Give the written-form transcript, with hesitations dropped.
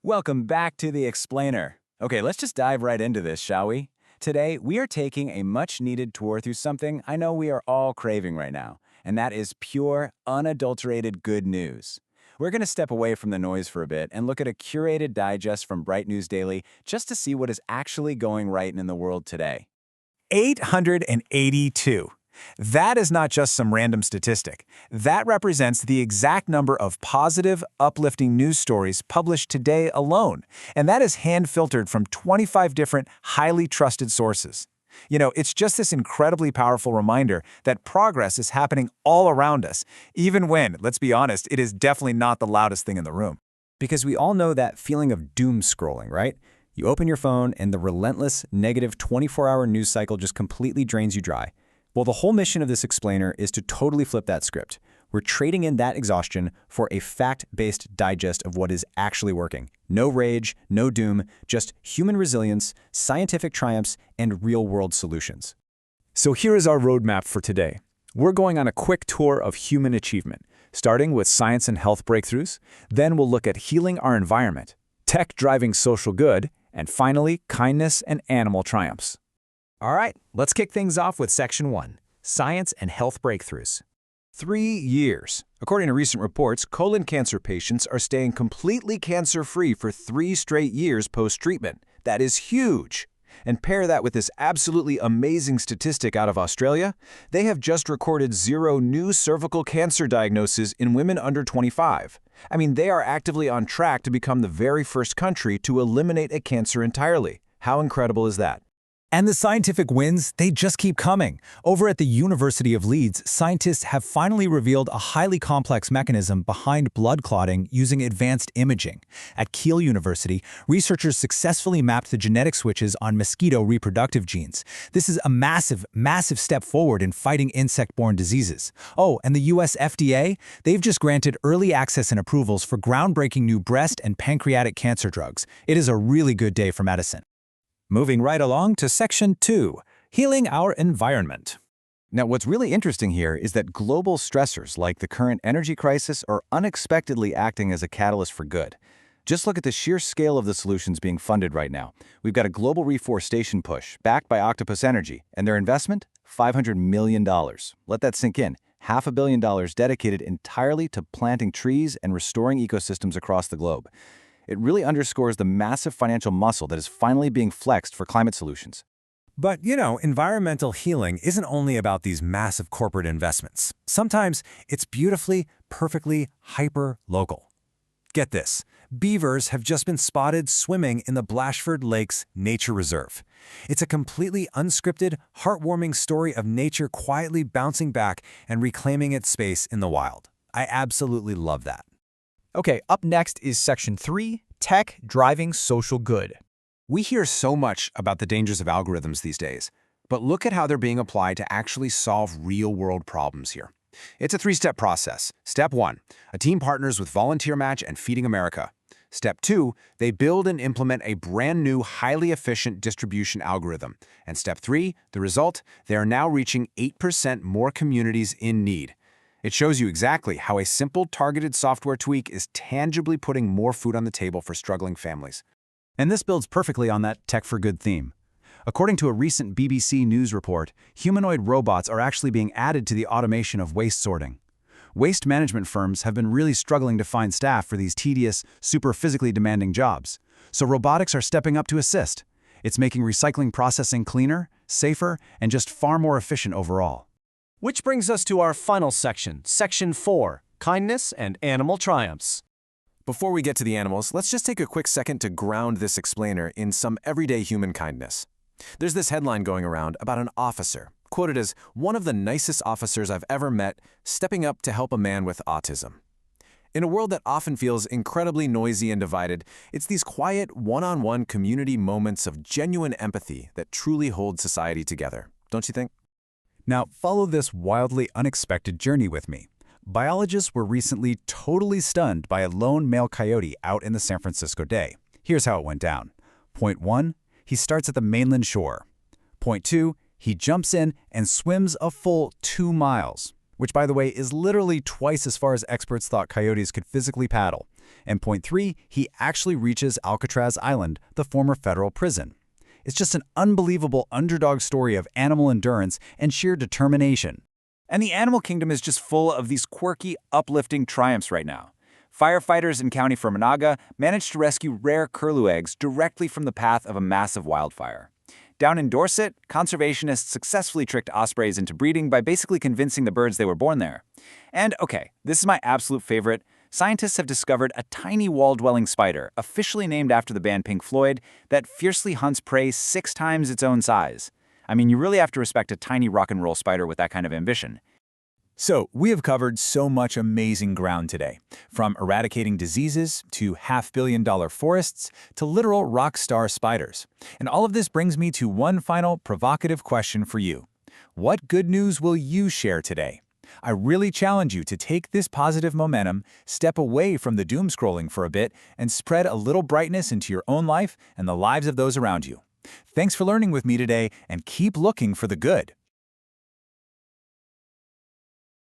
Welcome back to The Explainer. Okay, let's just dive right into this, shall we? Today, we are taking a much-needed tour through something I know we are all craving right now, and that is pure, unadulterated good news. We're going to step away from the noise for a bit and look at a curated digest from BrightNewsDaily just to see what is actually going right in the world today. 882. That is not just some random statistic. That represents the exact number of positive, uplifting news stories published today alone, and that is hand-filtered from 25 different, highly trusted sources. It's just this incredibly powerful reminder that progress is happening all around us, even when, let's be honest, it is definitely not the loudest thing in the room. Because we all know that feeling of doom scrolling, right? You open your phone and the relentless, negative 24-hour news cycle just completely drains you dry. Well, the whole mission of this explainer is to totally flip that script. We're trading in that exhaustion for a fact-based digest of what is actually working. No rage, no doom, just human resilience, scientific triumphs, and real-world solutions. So here is our roadmap for today. We're going on a quick tour of human achievement, starting with science and health breakthroughs. Then we'll look at healing our environment, tech driving social good, and finally, kindness and animal triumphs. All right, let's kick things off with Section 1, Science and Health Breakthroughs. 3 years. According to recent reports, colon cancer patients are staying completely cancer-free for 3 straight years post-treatment. That is huge. And pair that with this absolutely amazing statistic out of Australia, they have just recorded 0 new cervical cancer diagnoses in women under 25. I mean, they are actively on track to become the very first country to eliminate a cancer entirely. How incredible is that? And the scientific wins, they just keep coming. Over at the University of Leeds, scientists have finally revealed a highly complex mechanism behind blood clotting using advanced imaging. At Keele University, researchers successfully mapped the genetic switches on mosquito reproductive genes. This is a massive, massive step forward in fighting insect-borne diseases. Oh, and the US FDA? They've just granted early access and approvals for groundbreaking new breast and pancreatic cancer drugs. It is a really good day for medicine. Moving right along to Section 2, Healing Our Environment. Now, what's really interesting here is that global stressors like the current energy crisis are unexpectedly acting as a catalyst for good. Just look at the sheer scale of the solutions being funded right now. We've got a global reforestation push backed by Octopus Energy, and their investment? $500 million. Let that sink in. $500 million dedicated entirely to planting trees and restoring ecosystems across the globe. It really underscores the massive financial muscle that is finally being flexed for climate solutions. But, environmental healing isn't only about these massive corporate investments. Sometimes it's beautifully, perfectly hyper-local. Get this. Beavers have just been spotted swimming in the Blashford Lakes Nature Reserve. It's a completely unscripted, heartwarming story of nature quietly bouncing back and reclaiming its space in the wild. I absolutely love that. Okay, up next is Section 3, Tech Driving Social Good. We hear so much about the dangers of algorithms these days, but look at how they're being applied to actually solve real-world problems here. It's a 3-step process. Step 1, a team partners with Volunteer Match and Feeding America. Step 2, they build and implement a brand new, highly efficient distribution algorithm. And Step 3, the result, they are now reaching 8% more communities in need. It shows you exactly how a simple, targeted software tweak is tangibly putting more food on the table for struggling families. And this builds perfectly on that tech for good theme. According to a recent BBC News report, humanoid robots are actually being added to the automation of waste sorting. Waste management firms have been really struggling to find staff for these tedious, super physically demanding jobs. So robotics are stepping up to assist. It's making recycling processing cleaner, safer, and just far more efficient overall. Which brings us to our final section, Section 4, Kindness and Animal Triumphs. Before we get to the animals, let's just take a quick second to ground this explainer in some everyday human kindness. There's this headline going around about an officer, quoted as one of the nicest officers I've ever met, stepping up to help a man with autism. In a world that often feels incredibly noisy and divided, it's these quiet, one-on-one community moments of genuine empathy that truly hold society together, don't you think? Now, follow this wildly unexpected journey with me. Biologists were recently totally stunned by a lone male coyote out in the San Francisco Bay. Here's how it went down. Point 1, he starts at the mainland shore. Point 2, he jumps in and swims a full 2 miles, which, by the way, is literally twice as far as experts thought coyotes could physically paddle. And point 3, he actually reaches Alcatraz Island, the former federal prison. It's just an unbelievable underdog story of animal endurance and sheer determination. And the animal kingdom is just full of these quirky, uplifting triumphs right now. Firefighters in County Fermanagh managed to rescue rare curlew eggs directly from the path of a massive wildfire. Down in Dorset, conservationists successfully tricked ospreys into breeding by basically convincing the birds they were born there. And okay, this is my absolute favorite. Scientists have discovered a tiny wall-dwelling spider, officially named after the band Pink Floyd, that fiercely hunts prey 6 times its own size. I mean, you really have to respect a tiny rock and roll spider with that kind of ambition. So, we have covered so much amazing ground today, from eradicating diseases to half-billion-dollar forests to literal rock star spiders. And all of this brings me to one final provocative question for you. What good news will you share today? I really challenge you to take this positive momentum, step away from the doom scrolling for a bit, and spread a little brightness into your own life and the lives of those around you. Thanks for learning with me today, and keep looking for the good.